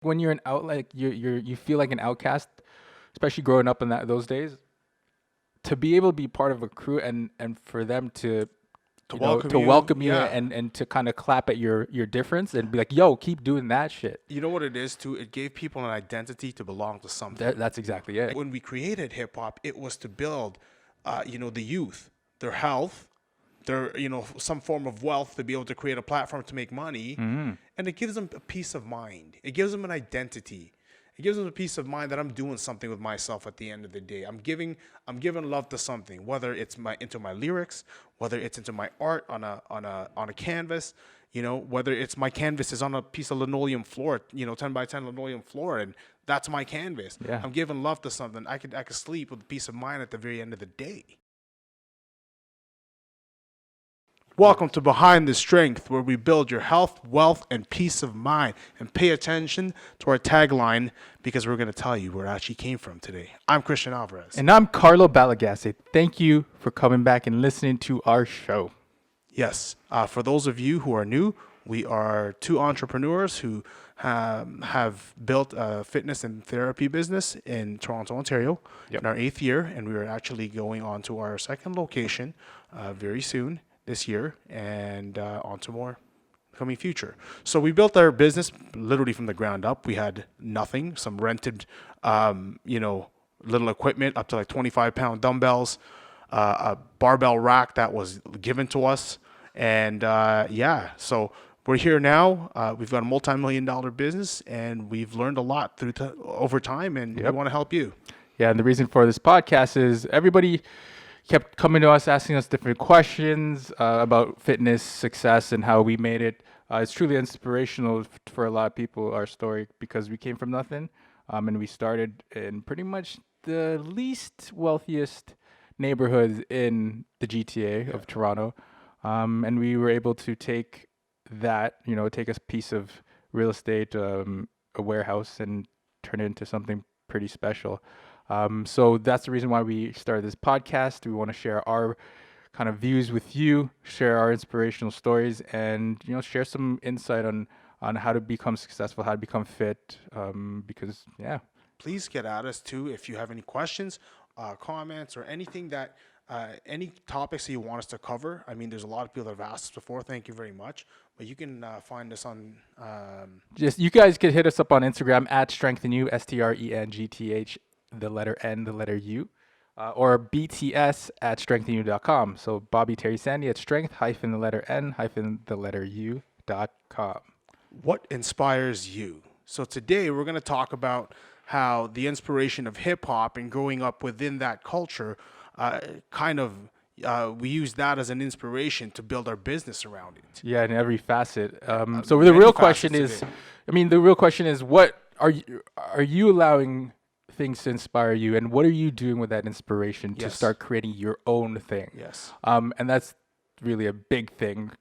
when you're an out, like you feel like an outcast, especially growing up in those days. To be able to be part of a crew and for them to To welcome to you, welcome you yeah. and to kind of clap at your difference and be like, yo, keep doing that shit. You know what it is too? It gave people an identity to belong to something. That's exactly it. When we created hip hop, it was to build, the youth, their health, their, some form of wealth to be able to create a platform to make money, and it gives them a peace of mind. It gives them an identity. It gives them a peace of mind that I'm doing something with myself at the end of the day. I'm giving love to something, whether it's into my lyrics, whether it's into my art on a canvas, whether it's my canvas is on a piece of linoleum floor, 10 by 10 linoleum floor, and that's my canvas. Yeah. I'm giving love to something. I could sleep with peace of mind at the very end of the day. Welcome to Behind the Strength, where we build your health, wealth, and peace of mind. And pay attention to our tagline because we're going to tell you where it actually came from today. I'm Christian Alvarez. And I'm Carlo Balagase. Thank you for coming back and listening to our show. Yes, for those of you who are new, we are two entrepreneurs who have built a fitness and therapy business in Toronto, Ontario, in our 8th year, and we are actually going on to our second location very soon this year, and on to more coming future. So we built our business literally from the ground up. We had nothing, some rented, little equipment up to like 25-pound dumbbells, a barbell rack that was given to us. And so we're here now. We've got a multi-million-dollar business, and we've learned a lot over time, and we want to help you. Yeah, and the reason for this podcast is everybody kept coming to us, asking us different questions about fitness, success, and how we made it. It's truly inspirational for a lot of people, our story, because we came from nothing, and we started in pretty much the least wealthiest neighborhoods in the GTA of Toronto. And we were able to take that, take a piece of real estate, a warehouse, and turn it into something pretty special. So that's the reason why we started this podcast. We want to share our kind of views with you, share our inspirational stories, and share some insight on how to become successful, how to become fit. Because Please get at us too if you have any questions, comments, or anything that any topics that you want us to cover. I mean, there's a lot of people that have asked us before. Thank you very much. But you can find us on. Just you guys could hit us up on Instagram at strengthnu, STRENGTH, the letter N, the letter U, or BTS at strengthnu.com. So Bobby Terry Sandy at strength hyphen the letter N hyphen the letter U.com. What inspires you? So today we're going to talk about how the inspiration of hip hop and growing up within that culture we use that as an inspiration to build our business around it. Yeah, in every facet. So the real question is, what are you allowing things to inspire you, and what are you doing with that inspiration to start creating your own thing? Yes. And that's really a big thing,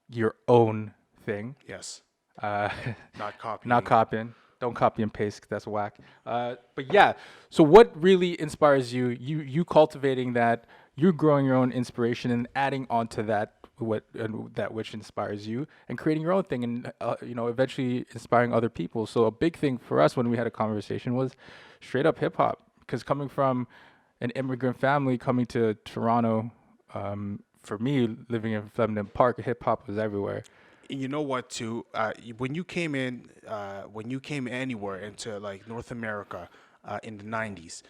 your own thing. Yes. Not copying. Not copying. Don't copy and paste, 'cause that's whack. But yeah, so what really inspires you? You cultivating that, you growing your own inspiration and adding onto that that which inspires you, and creating your own thing, and eventually inspiring other people. So a big thing for us when we had a conversation was straight up hip hop, because coming from an immigrant family, coming to Toronto, for me living in Flemington Park, hip hop was everywhere. You know what too, when you came anywhere into like North America in the 90s,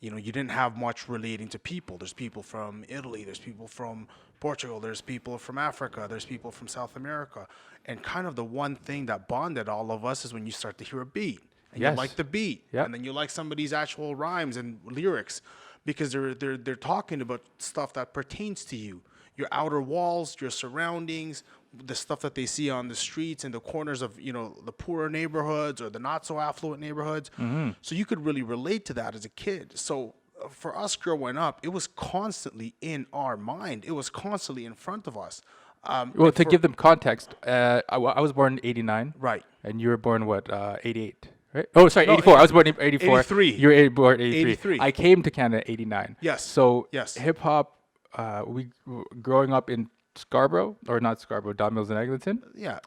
you didn't have much relating to people. There's people from Italy, there's people from Portugal, there's people from Africa, there's people from South America, and kind of the one thing that bonded all of us is when you start to hear a beat, and you like the beat, and then you like somebody's actual rhymes and lyrics, because they're talking about stuff that pertains to you, your outer walls, your surroundings, the stuff that they see on the streets and the corners of the poorer neighborhoods or the not so affluent neighborhoods. So you could really relate to that as a kid. So for us growing up, it was constantly in our mind. It was constantly in front of us. Well, to give them context, I was born in '89, Right. and you were born what, '88, right? Oh, sorry, '84. I was born in '84. 83. You were born in '83. 83. I came to Canada '89. Yes. So Yes. hip hop, we growing up in Scarborough, or not Scarborough, Don Mills and Eglinton. Yeah.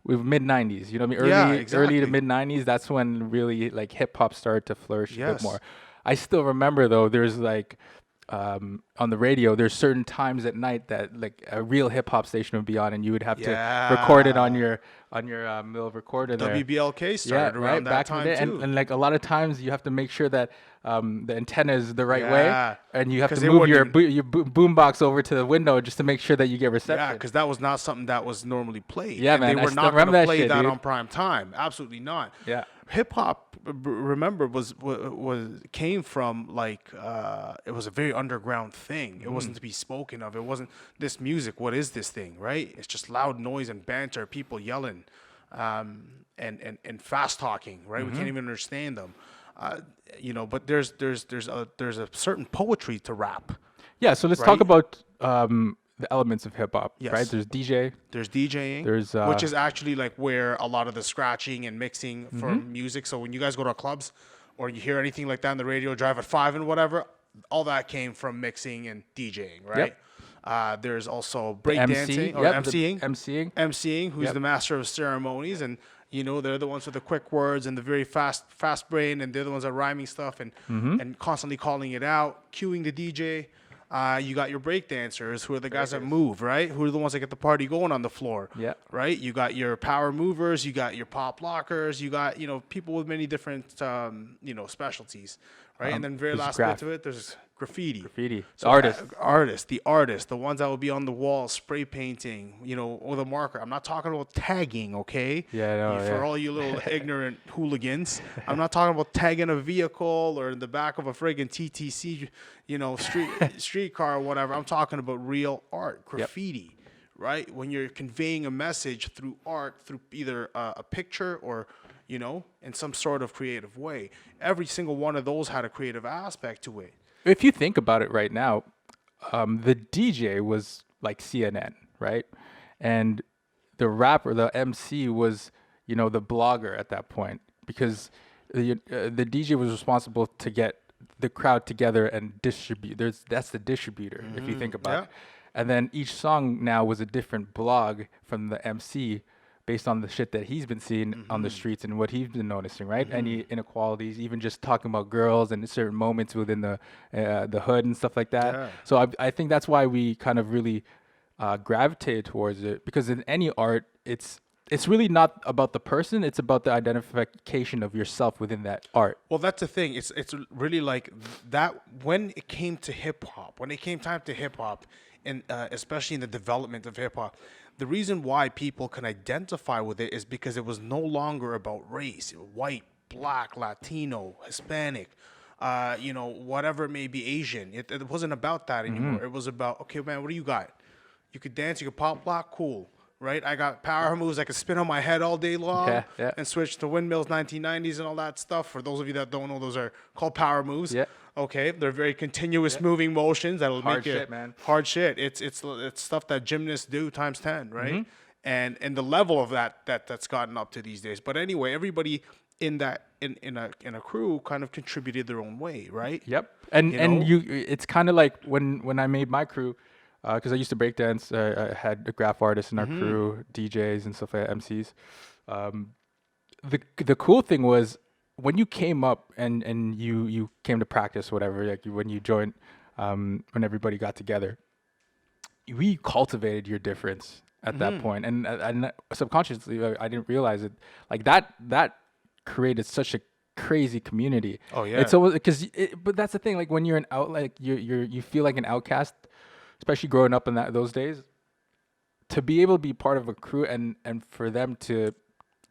with mid '90s. You know what I mean? Yeah, Early to exactly. mid '90s. That's when really like hip hop started to flourish a bit more. Yes. I still remember though. There's like on the radio. There's certain times at night that like a real hip hop station would be on, and you would have to record it Yeah. on your little recorder there. WBLK Yeah, started right. around that Back in the time day, too. and like a lot of times you have to make sure that the antenna is the right way, Yeah. and you have to Because they move wouldn't your even. boom box over to the window just to make sure that you get Yeah, reception. because that was not something that was normally played, Yeah, and they man. I were still not going remember to that play shit, that dude. on prime time. Absolutely not. Yeah. Hip hop, remember, was came from like it was a very underground thing. It wasn't to be spoken of. It wasn't this music. What is this thing? Right? It's just loud noise and banter, people yelling, and fast talking. Right? We can't even understand them. But there's a certain poetry to rap. Yeah, so let's talk Right? about the elements of hip hop, right? Yes. There's DJ, There's DJing, there's which is actually like where a lot of the scratching and mixing for music. So when you guys go to clubs or you hear anything like that on the radio, drive at 5 and whatever, all that came from mixing and DJing, right? There's also breakdancing or the MCing. MCing. MCing, who's Yep. the master of ceremonies, and they're the ones with the quick words and the very fast brain, and they're the ones that are rhyming stuff and constantly calling it out, cueing the DJ. You got your break dancers, who are the guys that move, right? Who are the ones that get the party going on the floor, Yeah. right? You got your power movers, you got your pop lockers, you got people with many different specialties, right? And then very there's last graph- bit to it, there's graffiti. Graffiti. So artists, the ones that will be on the wall spray painting, with a marker. I'm not talking about tagging, okay? Yeah, I know, For yeah. all you little ignorant hooligans, I'm not talking about tagging a vehicle or in the back of a friggin' TTC, streetcar or whatever. I'm talking about real art, graffiti, right? When you're conveying a message through art, through either a picture or in some sort of creative way. Every single one of those had a creative aspect to it. If you think about it right now, the DJ was like CNN, right? And the rapper, the MC was, the blogger at that point because the DJ was responsible to get the crowd together and distribute. That's the distributor, if you think about it. And then each song now was a different blog from the MC based on the shit that he's been seeing on the streets and what he's been noticing, right? Any inequalities, even just talking about girls and certain moments within the hood and stuff like that. Yeah. So I think that's why we kind of really gravitated towards it, because in any art, it's really not about the person; it's about the identification of yourself within that art. Well, that's the thing. It's really like that when it came to hip hop, when it came time to hip hop, and especially in the development of hip hop, the reason why people can identify with it is because it was no longer about race, white, black, Latino, Hispanic, whatever it may be, Asian. It wasn't about that anymore. It was about, okay, man, what do you got? You could dance, you could pop lock, cool. Right, I got power moves I could spin on my head all day long and switch to windmills, 1990s, and all that stuff. For those of you that don't know, those are called power moves. Yeah. Okay, they're very continuous moving motions that'll Hard make you shit, man. hard shit. It's stuff that gymnasts do times 10, right? And the level of that's gotten up to these days. But anyway, everybody in a crew kind of contributed their own way, right? Yep. And it's kind of like when I made my crew, because I used to breakdance. I had a graph artist in our crew, DJs and stuff like that, MCs. The cool thing was when you came up and you came to practice, whatever, like when you joined, when everybody got together, we cultivated your difference at that point, and subconsciously I didn't realize it. Like that created such a crazy community. Oh, yeah. It's almost but that's the thing. Like when you're you feel like an outcast, especially growing up in those days. To be able to be part of a crew and for them to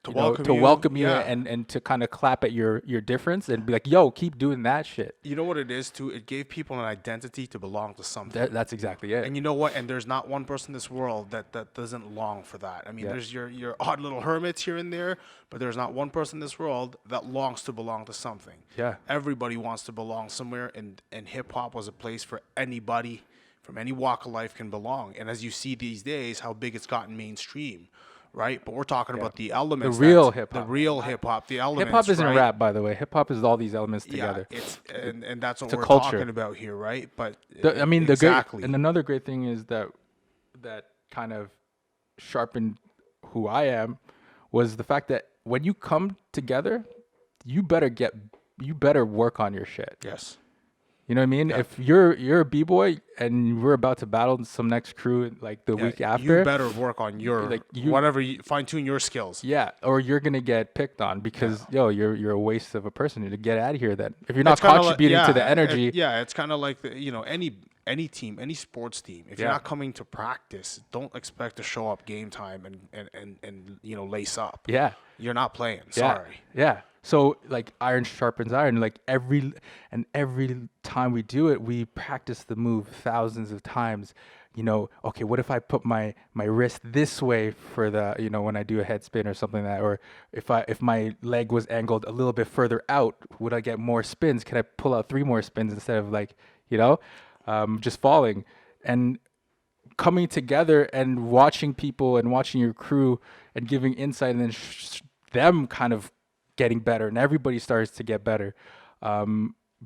welcome you yeah. and to kind of clap at your difference and be like, yo, keep doing that shit. You know what it is too? It gave people an identity to belong to something. That's exactly it. And you know what? And there's not one person in this world that doesn't long for that. I mean, there's your odd little hermits here and there, but there's not one person in this world that longs to belong to something. Yeah. Everybody wants to belong somewhere, and hip hop was a place for anybody from any walk of life can belong. And as you see these days, how big it's gotten mainstream, right? But we're talking about the elements. The real hip-hop. The real hip-hop, the elements, Hip hop isn't right? rap, by the way. Hip hop is all these elements together. Yeah, it's and that's what a we're culture. talking about here, right? But Exactly. And another great thing is that kind of sharpened who I am was the fact that when you come together, you better work on your shit. Yes. You know what I mean? Yeah. If you're a b-boy and we're about to battle some next crew like the week after, you better work on your fine tune your skills. yeah, or you're gonna get picked on because you're a waste of a person to get out of here. That if you're not contributing to the energy, it's kind of like any team, any sports team. If you're not coming to practice, don't expect to show up game time and lace up. Yeah, you're not playing. Sorry. Yeah. So like iron sharpens iron. Like every time we do it, we practice the move thousands of times. Okay, what if I put my wrist this way for the when I do a head spin or something like that, or if my leg was angled a little bit further out, would I get more spins? Can I pull out 3 more spins instead of just falling? And coming together and watching people and watching your crew and giving insight and then them kind of getting better, and everybody starts to get better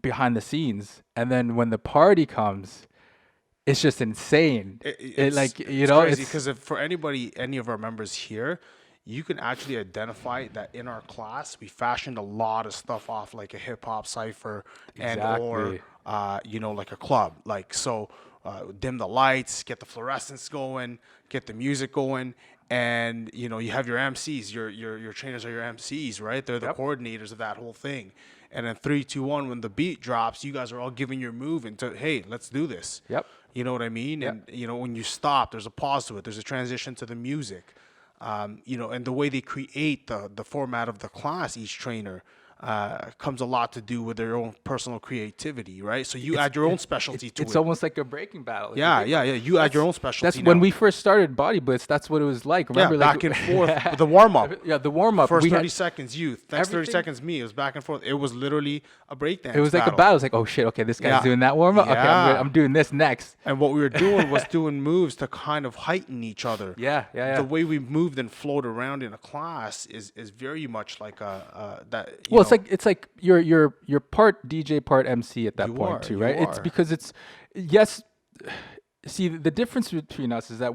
behind the scenes. And then when the party comes, it's just insane. It's crazy because for any of our members here, you can actually identify that in our class we fashioned a lot of stuff off like a hip hop cipher and or like a club. Like so, dim the lights, get the fluorescence going, get the music going. And you have your MCs, your trainers are your MCs, right? They're the coordinators of that whole thing. And then 3, 2, 1, when the beat drops, you guys are all giving your move into, hey, let's do this. Yep. You know what I mean? Yep. And when you stop, there's a pause to it. There's a transition to the music. And the way they create the format of the class, each trainer comes a lot to do with their own personal creativity, right? So you add your own specialty to it. It's almost like a breaking battle. Yeah. You add your own specialty. That's when we first started Body Blitz. That's what it was like. Remember, back and forth. The warm up. Yeah, the warm up. First 30 seconds, you. Next 30 seconds, me. It was back and forth. It was literally a breakdance. It was like a battle. It was like, oh shit, okay, this guy's doing that warm up. Okay, I'm doing this next. And what we were doing was doing moves to kind of heighten each other. Yeah. The way we moved and flowed around in a class is very much like that. Well, it's like you're part DJ, part MC at that point too, right? It's because see, the difference between us is that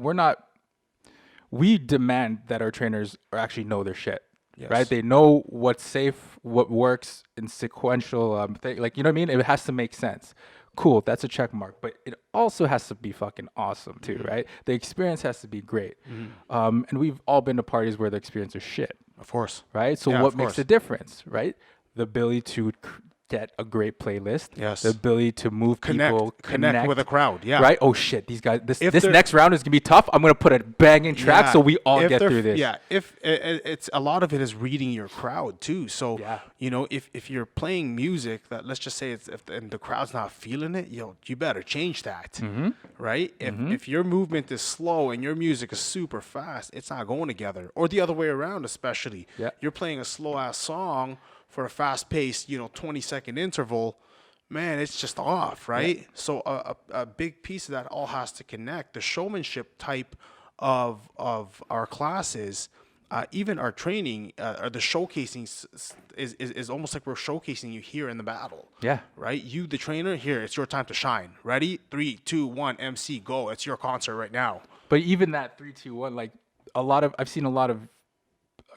we demand that our trainers actually know their shit, right? They know what's safe, what works in sequential thing. Like, you know what I mean? It has to make sense. Cool, that's a check mark, but it also has to be fucking awesome too, right? The experience has to be great. And we've all been to parties where the experience is shit. Of course. Right? So what makes the difference, right? The ability to get a great playlist. Yes. The ability to move people, connect with a crowd. Yeah. Right? Oh shit, these guys. This next round is gonna be tough. I'm gonna put a banging track so we all get through this. Yeah. If it's a lot of it is reading your crowd too. So if you're playing music that, let's just say and the crowd's not feeling it, you better change that. Right? If your movement is slow and your music is super fast, it's not going together. Or the other way around, especially. Yeah. You're playing a slow ass song for a fast-paced, 20-second interval, man, it's just off, right? Yeah. So a big piece of that all has to connect. The showmanship type of our classes, even our training, or the showcasing is almost like we're showcasing you here in the battle. Yeah. Right? You, the trainer, here, it's your time to shine. Ready? 3, 2, 1, MC, go. It's your concert right now. But even that 3, 2, 1, like I've seen a lot of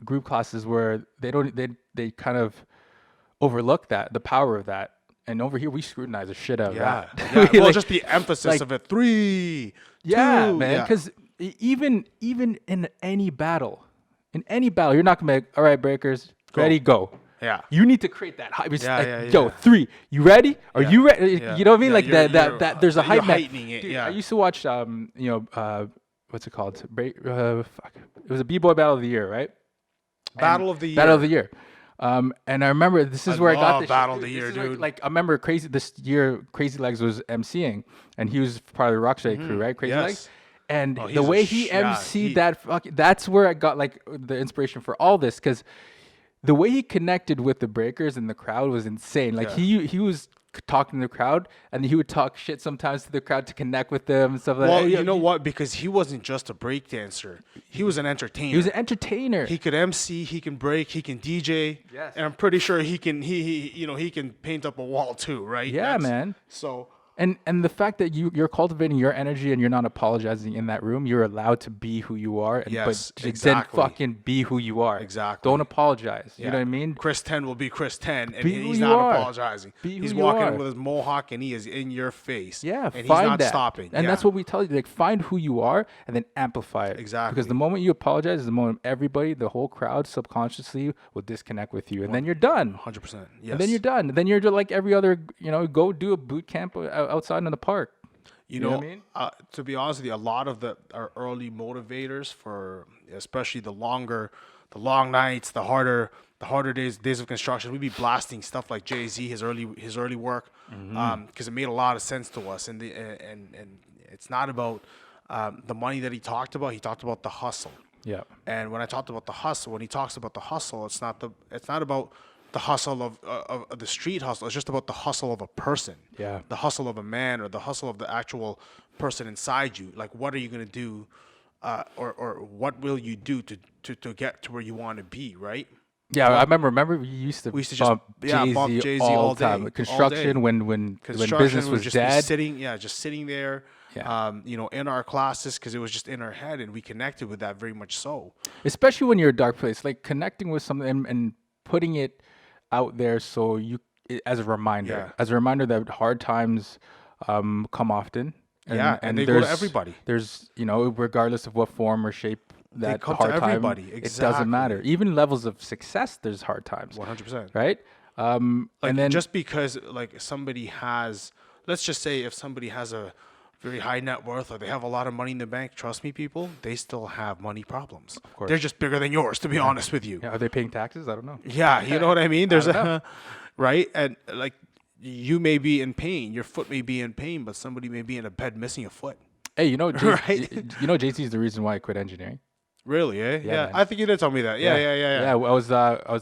group classes where they kind of overlook the power of that, and over here we scrutinize the shit out of that. Well, just the emphasis of it. 3, 2, man, because even in any battle, you're not gonna be like, all right, breakers, ready, go. Yeah, you need to create that hype. Yo, 3, you ready? Are you ready? You know what I mean? Like that. There's a hype. Heightening it. Dude, I used to watch what's it called? It was a B-boy battle of the year, right? Battle of the year. And I remember this is where I got this battle of the year, dude. Like I remember Crazy Legs was MCing, and he was part of the Rocksteady crew, right? Crazy Legs. And the way he MC'd that's where I got like the inspiration for all this, because the way he connected with the breakers and the crowd was insane. Like he was talking to the crowd, and he would talk shit sometimes to the crowd to connect with them and stuff like that. Well, you know what? Because he wasn't just a breakdancer. He was an entertainer. He was an entertainer. He could MC, he can break, he can DJ. Yes. And I'm pretty sure he can paint up a wall too, right? Yeah, man. So And the fact that you're cultivating your energy and you're not apologizing in that room, you're allowed to be who you are. Yes, But exactly. then fucking be who you are. Exactly. Don't apologize. Yeah. You know what I mean? Chris 10 will be Chris 10, and Be who he's you not are. apologizing. Be who He's you walking are. in with his mohawk, and he is in your face. Yeah, and he's find not that. stopping. And yeah. that's what we tell you. Like, find who you are and then amplify it. Exactly. Because the moment you apologize is the moment everybody, the whole crowd, subconsciously will disconnect with you, and then you're done. 100%. Yes. And then you're done. Then you're just like every other. Go do a boot camp outside in the park. You know know, what I mean? To be honest with you, a lot of our early motivators for, especially the long nights, the harder days of construction, we'd be blasting stuff like Jay-Z, his early work, because it made a lot of sense to us. And it's not about the money that he talked about. He talked about the hustle. Yeah. And when he talks about the hustle, it's not about the hustle of the street hustle. It's just about the hustle of a person. Yeah. The hustle of a man, or the hustle of the actual person inside you. Like, what are you gonna do, or what will you do to get to where you want to be, right? Yeah, I remember we used to just bump bump Jay-Z Jay-Z all all the time. day, all Construction day. when Construction business would was just be dead. sitting there, Yeah. in our classes, because it was just in our head, and we connected with that very much so. Especially when you're a dark place, like connecting with something and putting it out there so as a reminder that hard times come often. And they go to everybody. There's regardless of what form or shape that come to hard time, everybody. it Exactly. doesn't matter. Even levels of success, there's hard times. 100%. Right? Like, and then just because like somebody has, let's just say if somebody has a very high net worth, or they have a lot of money in the bank, trust me, people, they still have money problems. Of course. They're just bigger than yours, to be honest with you. yeah, are they paying taxes? I don't know. Yeah, you know what I mean? There's don't know. right? And like, you may be in pain, your foot may be in pain, but somebody may be in a bed missing a foot. Hey, Right? JC is the reason why I quit engineering. Really, eh? Yeah. man. I think you did tell me that. Yeah. Yeah, I was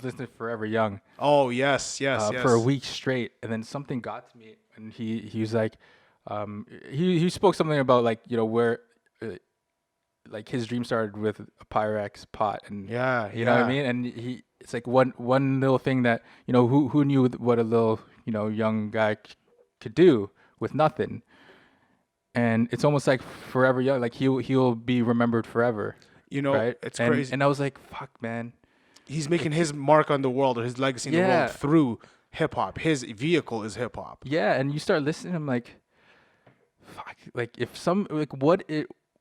listening to Forever Young Oh, yes. for a week straight, and then something got to me, and he was like, he spoke something about like where, like his dream started with a Pyrex pot, and Yeah, you know what I mean, and it's like one little thing that who knew what a little young guy could do with nothing, and it's almost like Forever Young, like he'll be remembered forever. Right? It's and, crazy. And I was like, fuck, man. He's making his mark on the world, or his legacy in the Yeah. world, through hip hop. His vehicle is hip hop. Yeah, and you start listening, I'm like, fuck, like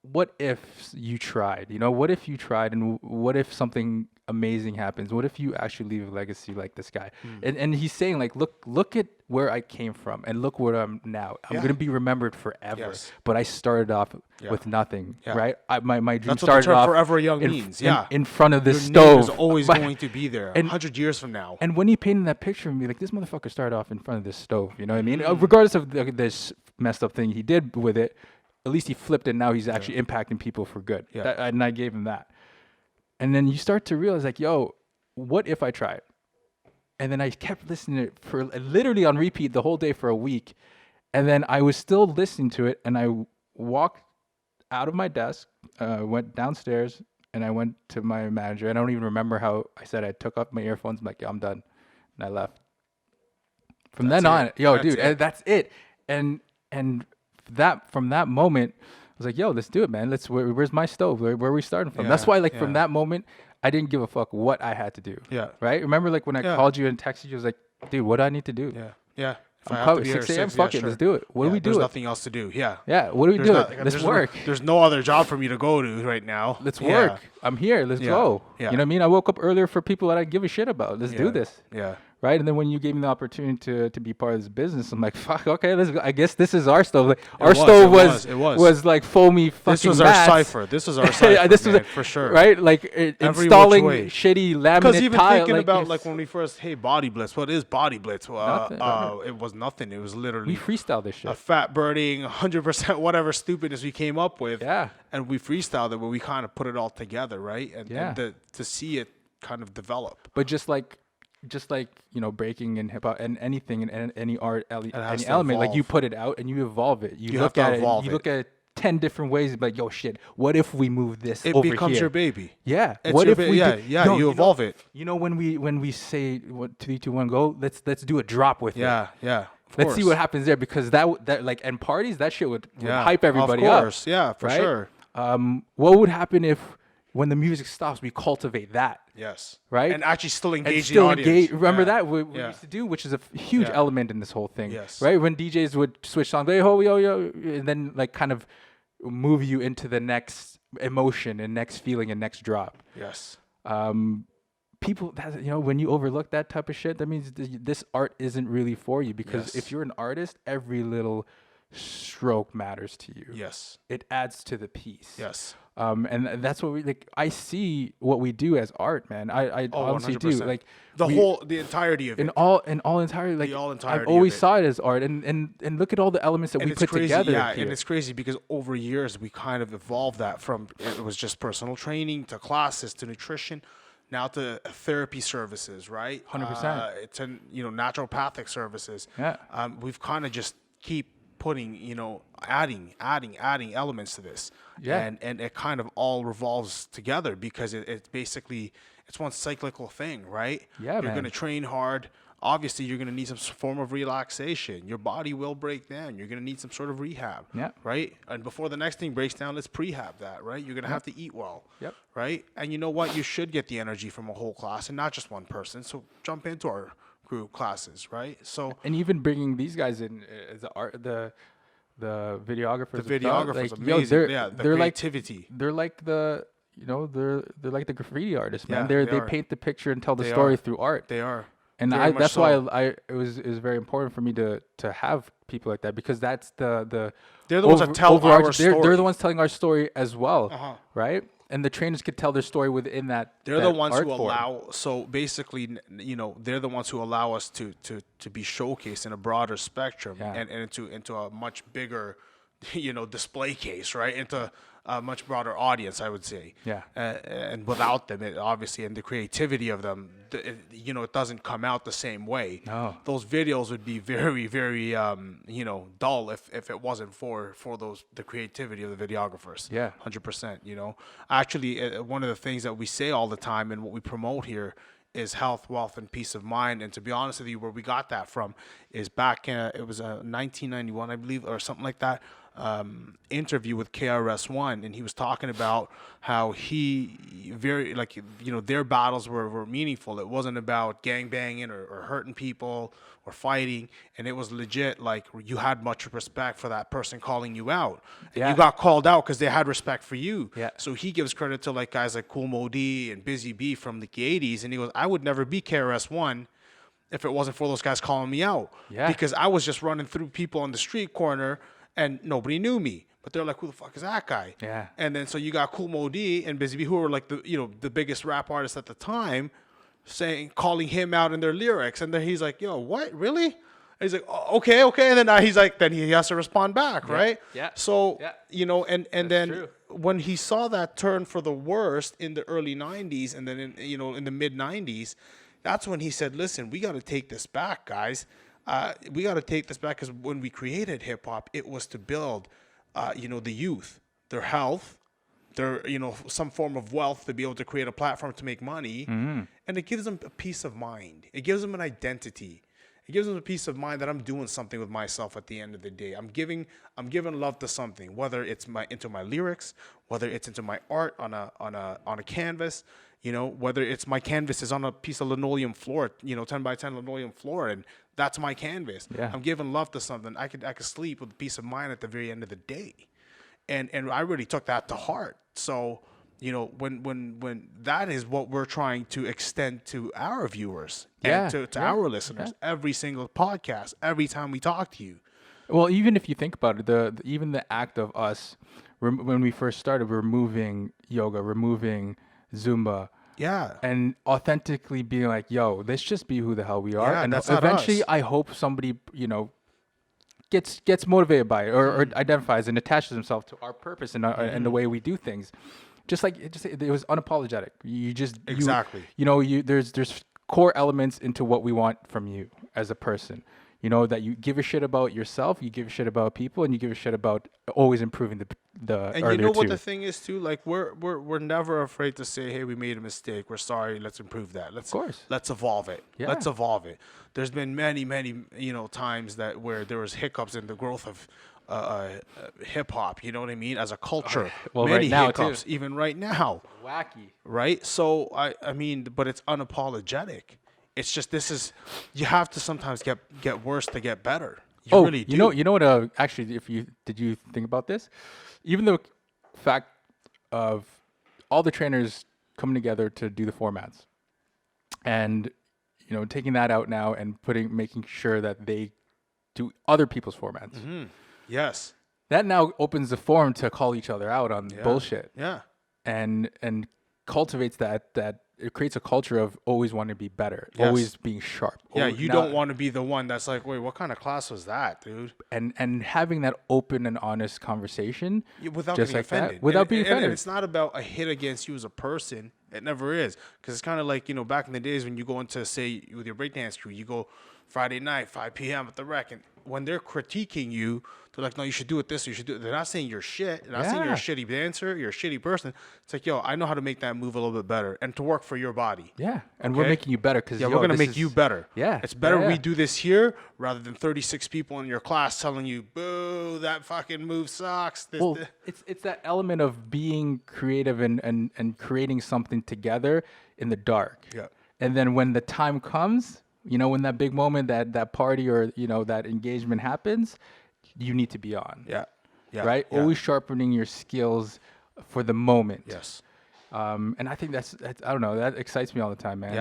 what if you tried? What if you tried, and what if something amazing happens? What if you actually leave a legacy like this guy? And he's saying like, look at where I came from, and look where I'm now. I'm Yeah. gonna be remembered forever. Yes. But I started off Yeah. with nothing, Yeah. right? My dream That's what the started term off Forever Young in, means. in- Yeah. in front of Your this name stove. is always But- going to be there, and- 100 years from now. And when he painted that picture of me, like, this motherfucker started off in front of this stove. You know what I mean? Regardless of this messed up thing he did with it, at least he flipped it. Now he's actually impacting people for good. Yeah. And I gave him that. And then you start to realize, like, yo, what if I tried? And then I kept listening to it for literally on repeat the whole day for a week. And then I was still listening to it. And I walked out of my desk, went downstairs, and I went to my manager. And I don't even remember how I said I took off my earphones. I'm like, yeah, I'm done. And I left. From then on, yo, That's dude, it. that's it. And from that moment, I was like, yo, let's do it, man. Where's my stove? Where are we starting from? That's Yeah, why, like, from yeah. that moment, I didn't give a fuck what I had to do. Yeah. Right? Remember, like, when I Yeah. called you and texted you, I was like, dude, what do I need to do? Yeah. If I I'm have covered. to be there 6 a.m. at Fuck it. sure. Let's do it. What do we do? There's nothing else to do. Yeah. Yeah. What do we There's do? not- Let's there's work. there's no other job for me to go to right now. Let's Yeah. work. I'm here. Let's Yeah. go. Yeah. You know what I mean? I woke up earlier for people that I give a shit about. Let's do Yeah. this. Yeah. Right? And then when you gave me the opportunity to be part of this business, I'm like, fuck, okay, let's go. I guess this is our stove. Like, our was, stove it was. was like foamy fucking This was our mats. cipher. This was our cipher, Yeah, this was man, for sure. Right? Like Every installing which way. shitty Because laminate even tile. thinking about it's- like when we first, hey, Body Blitz. What is Body Blitz? Nothing. It was nothing. It was we literally freestyle this a shit. fat burning, 100% whatever stupidness we came up with. Yeah. And we freestyled it, but we kind of put it all together, right? Yeah. And to see it kind of develop. But just like breaking and hip hop and anything and any art, any has to element, like you evolve. put it out and you evolve it. You You look have to at it. evolve You it. look at it 10 different ways. Like, yo, shit. What if we move this It over becomes here? your baby. Yeah. It's What your if we? yeah, do, yeah, no, you evolve it. You know when we say what 3, 2, 1, go. Let's do a drop with it. Yeah, yeah. Let's see course. what happens there, because that like, and parties, that shit would Yeah, hype everybody of up. course. Yeah, for right? sure. What would happen if, when the music stops, we cultivate that, Yes. right? And actually still And engage the still audience. engage. Remember Yeah. that we Yeah. used to do, which is a huge Yeah. element in this whole thing, Yes. right? When DJs would switch songs, hey ho yo yo, and then like kind of move you into the next emotion and next feeling and next drop. Yes. People, when you overlook that type of shit, that means this art isn't really for you, because Yes. if you're an artist, every little stroke matters to you. Yes. It adds to the piece. Yes. And that's what we like. I see what we do as art, man. I honestly do. 100%. Like The entirety of it. in all entirety, like all I've entirety of always it. saw it as art, and look at all the elements that And we it's put crazy, together. yeah, here. and it's crazy because over years we kind of evolved that from it was just personal training to classes to nutrition, now to therapy services, right? 100%. It's naturopathic services. Yeah. We've kind of just keep putting, adding elements to this. Yeah. And it kind of all revolves together because it's basically it's one cyclical thing, right? Yeah, You're man. going to train hard. Obviously, you're going to need some form of relaxation. Your body will break down. You're going to need some sort of rehab, Yeah. right? And before the next thing breaks down, let's prehab that, right? You're going to have to eat well, Yep. right? And you know what? You should get the energy from a whole class and not just one person. So jump into our group classes, right? So And even bringing these guys in, the art, the videographers, the themselves, videographers, like, yo, amazing. Yeah, the they're like creativity. they're like the they're like the graffiti artists, man. Yeah, they they are. paint the picture and tell the They story are. through art. They are. And Very much that's so. why it was very important for me to have people like that, because that's the They're the ones that tell our overarching- They're story. the ones telling our story as well, Uh-huh. right? And the trainers could tell their story within that. They're that the ones art who form. allow. So basically, they're the ones who allow us to be showcased in a broader spectrum Yeah. and into a much bigger, display case, right? Into a much broader audience, I would say. Yeah. And without them, it obviously, and the creativity of them, it doesn't come out the same way. No. Those videos would be very, very, dull if it wasn't for the creativity of the videographers. Yeah. 100%. Actually, one of the things that we say all the time and what we promote here is health, wealth, and peace of mind. And to be honest with you, where we got that from is back in, it was 1991, I believe, or something like that, interview with KRS-One, and he was talking about how their battles were meaningful. It wasn't about gangbanging or hurting people or fighting, and it was legit, like, you had much respect for that person calling you out. And Yeah. you got called out because they had respect for you. Yeah. So he gives credit to like guys like Cool Mo D and Busy B from the 80s, and he goes, I would never be KRS-One if it wasn't for those guys calling me out. Yeah. Because I was just running through people on the street corner and nobody knew me. But they're like, who the fuck is that guy? Yeah. And then so you got Cool Mo D and Busy B, who were like the biggest rap artists at the time, calling him out in their lyrics. And then he's like, yo, what? Really? And he's like, oh, okay. And then then he has to respond back, right? Yeah. So, Yeah. and then true. when he saw that turn for the worst in the early 90s and then in the mid 90s, that's when he said, listen, we got to take this back, guys. We got to take this back, because when we created hip hop, it was to build, the youth, their health, their, some form of wealth to be able to create a platform to make money. Mm-hmm. And it gives them a peace of mind. It gives them an identity. It gives them a peace of mind that I'm doing something with myself at the end of the day. I'm giving love to something, whether it's into my lyrics, whether it's into my art on a canvas, whether it's my canvas is on a piece of linoleum floor, 10 by 10 linoleum floor, and that's my canvas. Yeah. I'm giving love to something. I could sleep with peace of mind at the very end of the day. And I really took that to heart. So, when that is what we're trying to extend to our viewers Yeah, and to yeah, our listeners, every single podcast, every time we talk to you. Well, even if you think about it, even the act of us, when we first started, removing yoga, removing Zumba, Yeah. and authentically being like, yo, let's just be who the hell we are. Yeah, and that's not eventually us. I hope somebody, gets motivated by it, or identifies and attaches himself to our purpose and the way we do things. It was unapologetic. Exactly. There's core elements into what we want from you as a person. You know, that you give a shit about yourself, you give a shit about people, and you give a shit about always improving the And you earlier know what two. the thing is too? Like we're never afraid to say, "Hey, we made a mistake. We're sorry. Let's improve that. Of course. Let's evolve it. Yeah. Let's evolve it." There's been many times that where there was hiccups in the growth of hip hop. You know what I mean? As a culture, Well, many right now, too. hiccups, even right now, Wacky. right? So I mean, but it's unapologetic. It's just this is you have to sometimes get worse to get better. You really do. You know what? Actually, if you did you think about this? Even the fact of all the trainers coming together to do the formats, and you know, taking that out now and making sure that they do other people's formats. Yes. That now opens the forum to call each other out on bullshit, Yeah. and cultivates that it creates a culture of always wanting to be better, Yes. always being sharp. Yeah, always, you don't want to be the one that's like, wait, what kind of class was that, dude? and having that open and honest conversation Without just getting like that, offended. without being offended. And it's not about a hit against you as a person. It never is. Because it's kind of like, back in the days when you go into, say, with your breakdance crew, you go Friday night, 5 p.m. at the rec, and when they're critiquing you, they're like, no, you should do it this, you should do it. They're not saying you're shit. They're not saying you're a shitty dancer, you're a shitty person. It's like, yo, I know how to make that move a little bit better and to work for your body. Yeah, and we're making you better because Yeah, we're gonna make you better. Yeah, it's better yeah. we do this here rather than 36 people in your class telling you, "Boo, that fucking move sucks." Well, it's that element of being creative and creating something together in the dark. Yeah. And then when the time comes, when that big moment, that party or that engagement happens, you need to be on. Yeah. Yeah. Right. Yeah. Always sharpening your skills for the moment. Yes. And I think that's I don't know, that excites me all the time, man.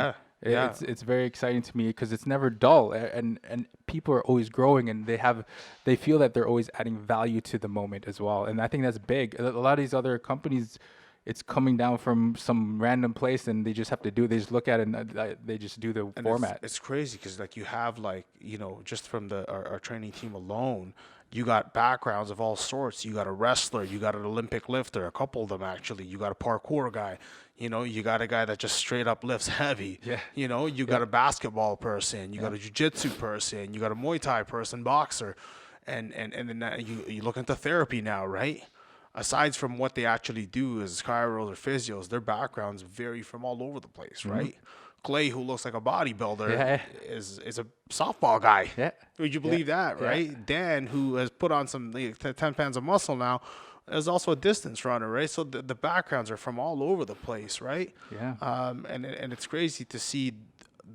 Yeah. It's very exciting to me because it's never dull, and people are always growing, and they feel that they're always adding value to the moment as well, and I think that's big. A lot of these other companies, it's coming down from some random place, and they just have to they just look at it and they just do the format. It's crazy because like you have just from our training team alone, you got backgrounds of all sorts. You got a wrestler, you got an Olympic lifter, a couple of them actually. You got a parkour guy. You got a guy that just straight up lifts heavy. Yeah. You got a basketball person. You got a jiu-jitsu person. You got a Muay Thai person, boxer, and then you look into therapy now, right? Aside from what they actually do as chiros or physios, their backgrounds vary from all over the place, right? Clay, who looks like a bodybuilder, is a softball guy. Yeah. Would you believe that, right? Yeah. Dan, who has put on some 10 pounds of muscle now, is also a distance runner, right? So the backgrounds are from all over the place, right? Yeah. And it's crazy to see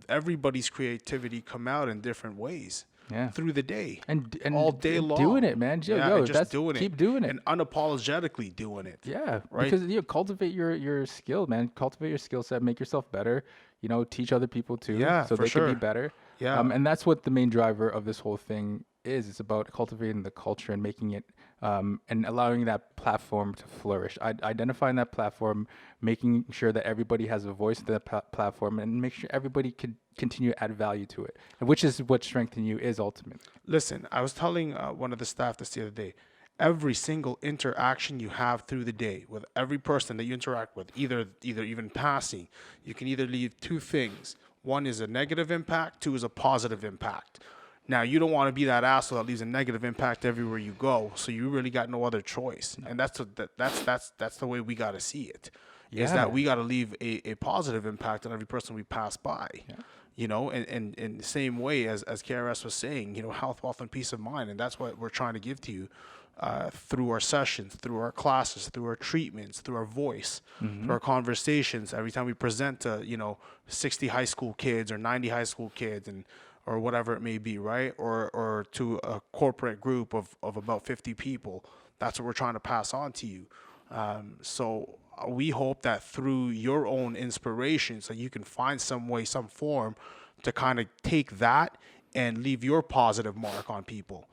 everybody's creativity come out in different ways. Yeah. Through the day and all day long, doing it, man. and just keep doing it and unapologetically doing it. Yeah, right? Because cultivate your skill, man. Cultivate your skill set. Make yourself better. Teach other people too. Yeah, so for they sure. can be better. Yeah. And that's what the main driver of this whole thing is. It's about cultivating the culture and making it, and allowing that platform to flourish. Identifying that platform, making sure that everybody has a voice in that platform, and make sure everybody can continue to add value to it, and which is what strengthnu is ultimately. Listen, I was telling one of the staff this the other day. Every single interaction you have through the day with every person that you interact with, either even passing, you can either leave two things. One is a negative impact, two is a positive impact. Now, you don't want to be that asshole that leaves a negative impact everywhere you go, so you really got no other choice. And that's the way we got to see it. Is that we got to leave a positive impact on every person we pass by. Yeah. And in the same way as KRS was saying, health, wealth, and peace of mind. And that's what we're trying to give to you through our sessions, through our classes, through our treatments, through our voice, through our conversations. Every time we present to, 60 high school kids or 90 high school kids or whatever it may be, right? Or to a corporate group of about 50 people. That's what we're trying to pass on to you. So we hope that through your own inspiration, so you can find some way, some form to kind of take that and leave your positive mark on people.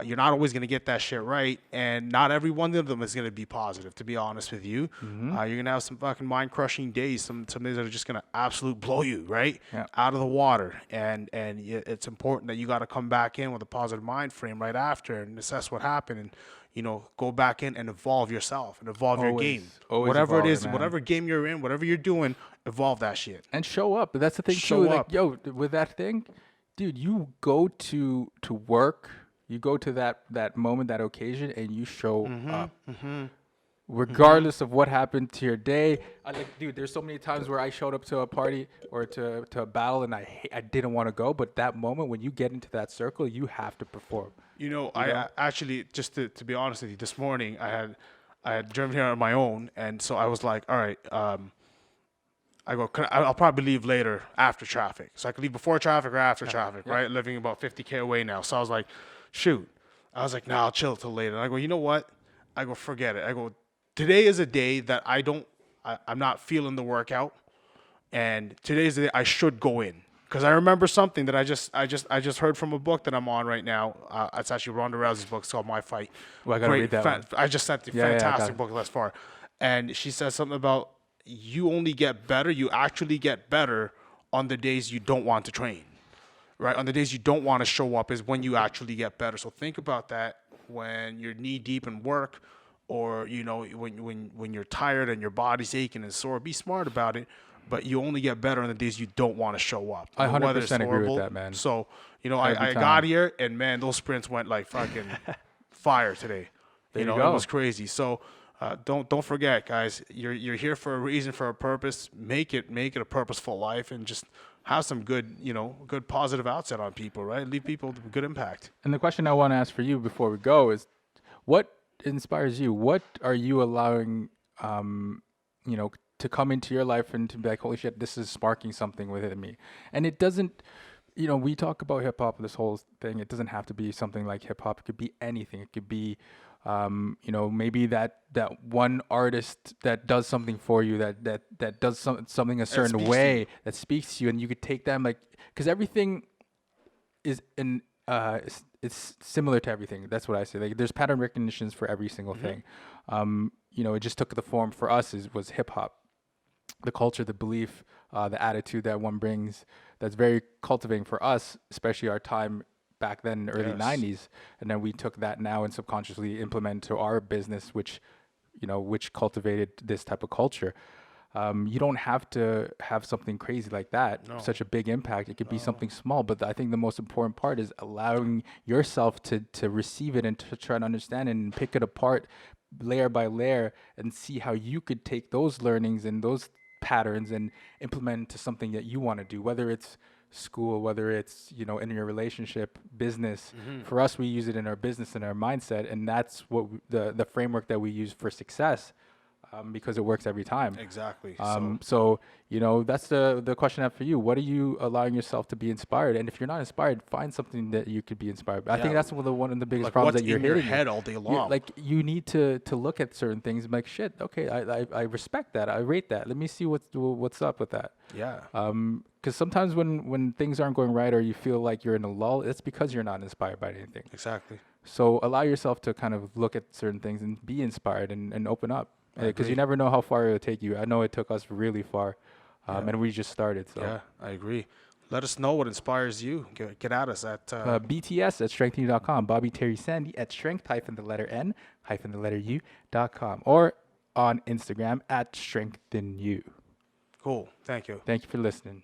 You're not always going to get that shit right, and not every one of them is going to be positive, to be honest with you. You're going to have some fucking mind-crushing days, some days that are just going to absolute blow you, right? Yeah. Out of the water. And it's important that you got to come back in with a positive mind frame right after and assess what happened and, go back in and evolve yourself and evolve your game. Whatever it is, whatever game you're in, whatever you're doing, evolve that shit. And show up. But that's the thing Show too. up. Like, with that thing, dude, you go to work, you go to that moment, that occasion, and you show up, regardless of what happened to your day. Dude, there's so many times where I showed up to a party or to a battle, and I didn't want to go, but that moment when you get into that circle, you have to perform. You know, You know? actually, just to be honest with you, this morning I had driven here on my own, and so I was like, all right, I go, I'll probably leave later after traffic, so I could leave before traffic or after traffic, yeah. right? Living about 50K away now, so I was like, shoot, I was like, nah, I'll chill till later. And I go, you know what? I go, forget it. I go, today is a day that I'm not feeling the workout, and today's the day I should go in. Because I remember something that I just heard from a book that I'm on right now. It's actually Ronda Rousey's book. It's called My Fight. Well, I gotta read that one. I just sent the Yeah, I got fantastic it. book thus far, and she says something about you only get better. You actually get better on the days you don't want to train, right? On the days you don't want to show up is when you actually get better. So think about that when you're knee deep in work, or you know when you're tired and your body's aching and sore. Be smart about it. But you only get better on the days you don't want to show up. I The weather's 100% agree with horrible. that, man. So, you know, Every I time. got here and man, those sprints went like fucking fire today. There You you know, go. it was crazy. So don't forget, guys. You're here for a reason, for a purpose. Make it a purposeful life, and just have some good, you know, good positive outset on people. Right, leave people with good impact. And the question I want to ask for you before we go is, what inspires you? What are you allowing, you know, to come into your life and to be like, holy shit, this is sparking something within me? And it doesn't, you know, we talk about hip hop, this whole thing. It doesn't have to be something like hip hop. It could be anything. It could be, you know, maybe that one artist that does something for you, that does something a certain speaks to way, you. that speaks to you, and you could take them like, because everything is in it's similar to everything. That's what I say. Like there's pattern recognitions for every single thing. You know, it just took the form for us was hip hop, the culture, the belief, the attitude that one brings. That's very cultivating for us, especially our time back then, in the early Yes. '90s, and then we took that now and subconsciously implemented to our business, which, you know, which cultivated this type of culture. You don't have to have something crazy like that, such a big impact. It could be something small, but I think the most important part is allowing yourself to receive it and to try and understand it and pick it apart layer by layer and see how you could take those learnings and those patterns and implement into something that you want to do, whether it's school, whether it's, you know, in your relationship, business. For us, we use it in our business and our mindset, and that's what the framework that we use for success, because it works every time. Exactly. So, you know, that's the question I have for you. What are you allowing yourself to be inspired? And if you're not inspired, find something that you could be inspired by. I think Yeah. that's one of the biggest Like problems what's that you're in your hitting. head all day long. Like you need to look at certain things and be like, shit, okay, I respect that. I rate that. Let me see what's up with that. Yeah. Because sometimes when things aren't going right or you feel like you're in a lull, it's because you're not inspired by anything. Exactly. So allow yourself to kind of look at certain things and be inspired and open up, because you agree. never know how far it'll take you. I know it took us really far, and we just started. So Yeah, I agree. Let us know what inspires you. Get at us at BTS at strengthnu.com, Bobby Terry Sandy at strength the letter N the letter U.com, or on Instagram at strengthnu. cool. Thank you. Thank you for listening.